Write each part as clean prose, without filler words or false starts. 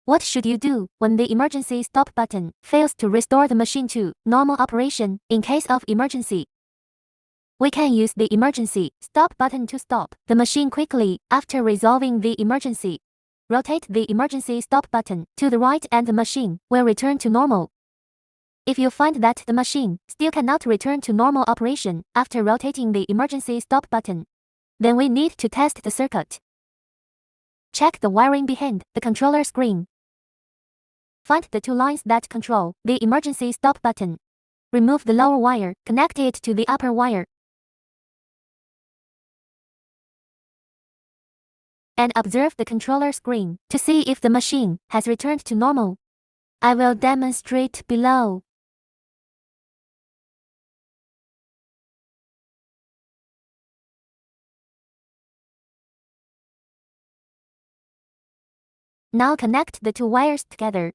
What should you do when the emergency stop button fails to restore the machine to normal operation in case of emergency? We can use the emergency stop button to stop the machine quickly after resolving the emergency. Rotate the emergency stop button to the right and the machine will return to normal. If you find that the machine still cannot return to normal operation after rotating the emergency stop button, then we need to test the circuit. Check the wiring behind the controller screen. Find the two lines that control the emergency stop button. Remove the lower wire, connect it to the upper wire, and observe the controller screen to see if the machine has returned to normal. I will demonstrate below. Now connect the two wires together.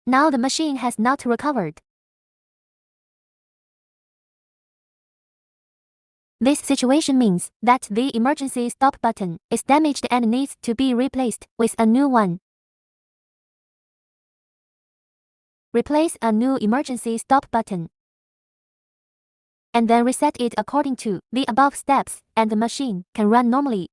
Now the machine has not recovered. This situation means that the emergency stop button is damaged and needs to be replaced with a new one. Replace a new emergency stop button, and then reset it according to the above steps, and the machine can run normally.